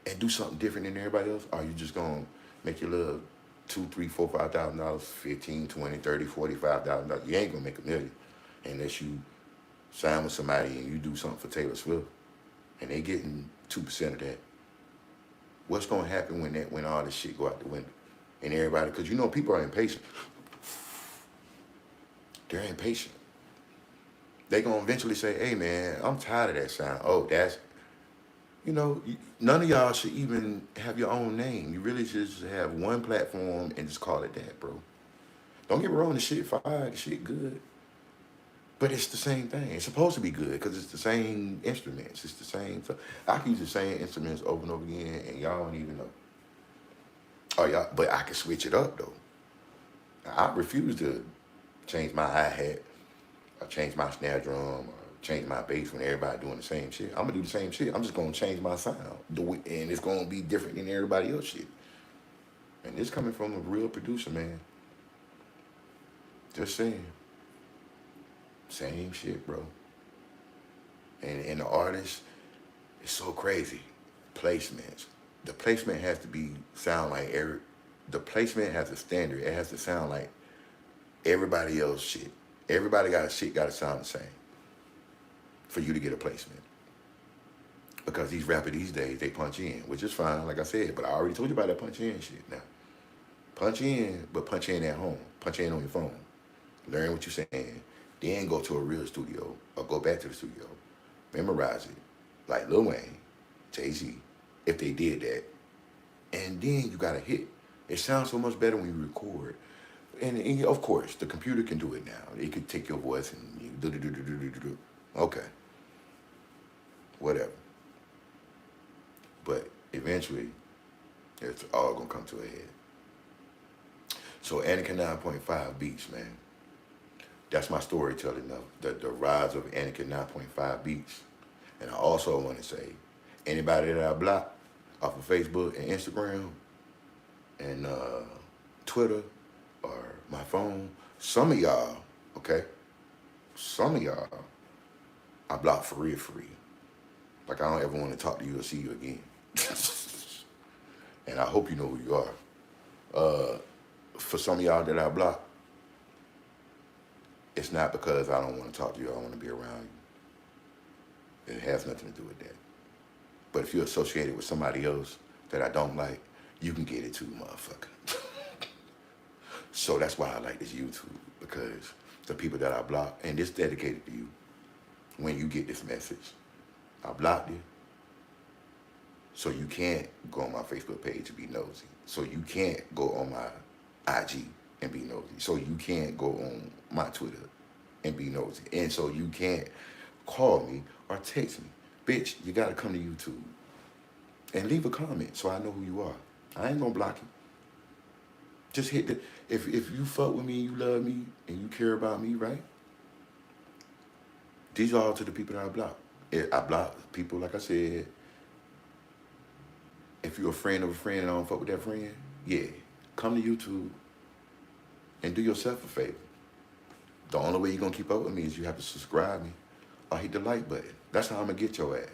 and do something different than everybody else? Or are you just gonna make your little $2, $3, $4, $5,000, 15, 20, 30, $45,000? You ain't gonna make $1 million unless you sign with somebody and you do something for Taylor Swift and they getting 2% of that. What's gonna happen when all this shit go out the window and everybody? Because you know people are impatient. They're impatient. They gonna eventually say, hey man, I'm tired of that sound. Oh, that's, none of y'all should even have your own name. You really should just have one platform and just call it that, bro. Don't get me wrong, the shit fire, the shit good. But it's the same thing. It's supposed to be good because it's the same instruments. It's the same stuff. I can use the same instruments over and over again and y'all don't even know. Oh, y'all, but I can switch it up though. I refuse to change my hi-hat or change my snare drum or change my bass when everybody doing the same shit. I'm gonna do the same shit. I'm just gonna change my sound. And it's gonna be different than everybody else shit. And this coming from a real producer, man. Just saying. Same shit, bro. And the artist, it's so crazy. Placements. The placement has to be sound like every. The placement has a standard. It has to sound like everybody else shit. Everybody got shit got to sound the same for you to get a placement. Because these rappers these days, they punch in, which is fine, like I said. But I already told you about that punch in shit. Now, punch in, but punch in at home. Punch in on your phone. Learn what you're saying. Then go to a real studio or go back to the studio. Memorize it. Like Lil Wayne, Jay-Z, if they did that. And then you got a hit. It sounds so much better when you record. And of course, the computer can do it now. It can take your voice and you do. Okay. Whatever. But eventually, it's all gonna come to a head. So Anakin 9.5 beats, man. That's my storytelling of the rise of Anakin 9.5 beats. And I also want to say, anybody that I block off of Facebook and Instagram and Twitter or my phone, some of y'all, okay? Some of y'all, I block for real. Like I don't ever want to talk to you or see you again. And I hope you know who you are. For some of y'all that I block, it's not because I don't want to talk to you, I want to be around you. It has nothing to do with that. But if you're associated with somebody else that I don't like, you can get it too, motherfucker. So that's why I like this YouTube, because the people that I block, and this dedicated to you, when you get this message, I blocked you, so you can't go on my Facebook page and be nosy. So you can't go on my IG and be nosy. So you can't go on my Twitter and be nosy. And so you can't call me or text me. Bitch, you gotta come to YouTube and leave a comment so I know who you are. I ain't gonna block you. Just hit the, if you fuck with me, you love me, and you care about me, right? These are all to the people that I block. I block people, like I said. If you're a friend of a friend and I don't fuck with that friend, yeah, come to YouTube and do yourself a favor. The only way you're gonna keep up with me is you have to subscribe me or hit the like button. That's how I'm gonna get your ass.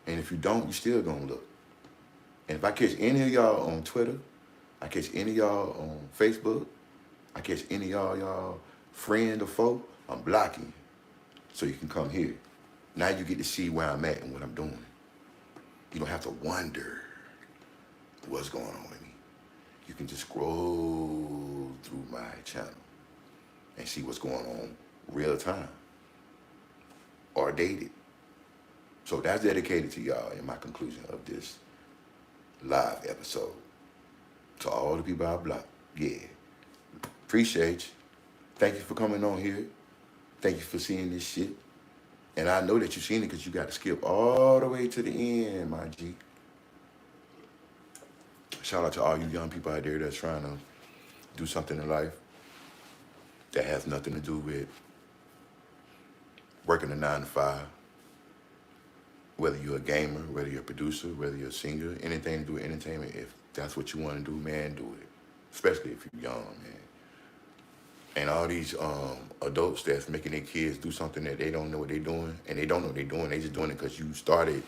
And if you don't, you still gonna look. And if I catch any of y'all on Twitter, I catch any of y'all on Facebook, I catch any of y'all friend or foe, I'm blocking you so you can come here. Now you get to see where I'm at and what I'm doing. You don't have to wonder what's going on with me. You can just scroll through my channel and see what's going on real time or dated. So that's dedicated to y'all in my conclusion of this live episode. To all the people I blocked, yeah. Appreciate you. Thank you for coming on here. Thank you for seeing this shit. And I know that you've seen it because you got to skip all the way to the end, my G. Shout out to all you young people out there that's trying to do something in life that has nothing to do with working a 9 to 5. Whether you're a gamer, whether you're a producer, whether you're a singer, anything to do with entertainment, if that's what you want to do, man, do it. Especially if you're young, man. And all these adults that's making their kids do something that they don't know what they're doing, and they don't know what they're doing, they just doing it because you started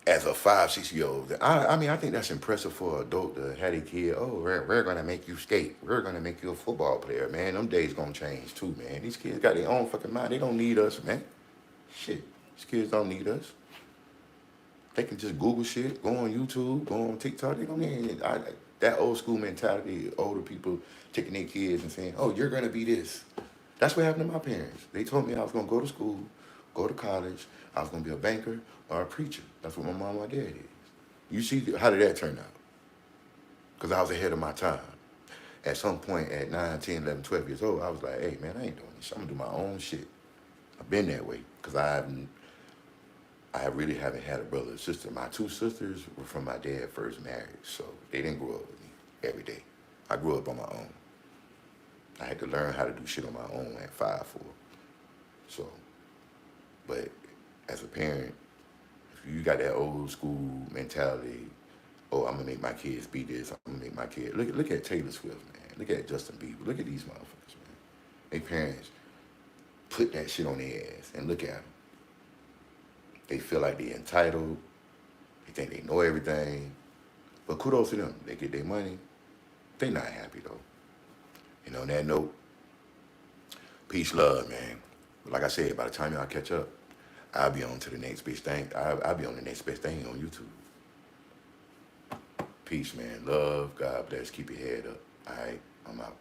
as a 5, 6-year-old. I mean, I think that's impressive for an adult to have a kid, oh, we're going to make you skate. We're going to make you a football player, man. Them days going to change too, man. These kids got their own fucking mind. They don't need us, man. Shit. These kids don't need us. They can just Google shit, go on YouTube, go on TikTok. They don't need that old school mentality, older people taking their kids and saying, oh, you're going to be this. That's what happened to my parents. They told me I was going to go to school, go to college, I was going to be a banker or a preacher. That's what my mom and my dad is. You see, how did that turn out? Because I was ahead of my time. At some point at 9, 10, 11, 12 years old, I was like, hey, man, I ain't doing this. I'm going to do my own shit. I've been that way because I really haven't had a brother or sister. My 2 sisters were from my dad's first marriage, so they didn't grow up with me every day. I grew up on my own. I had to learn how to do shit on my own at 5'4". So, but as a parent, if you you got that old school mentality. Oh, I'm gonna make my kids be this. I'm gonna make my kids look at Taylor Swift, man. Look at Justin Bieber. Look at these motherfuckers, man. Their parents put that shit on their ass and look at them. They feel like they're entitled. They think they know everything. But kudos to them. They get their money. They not happy though. On that note, peace, love, man. But like I said, by the time y'all catch up, I'll be on to the next big thing. I'll be on the next best thing on YouTube. Peace, man. Love. God bless. Keep your head up. All right. I'm out.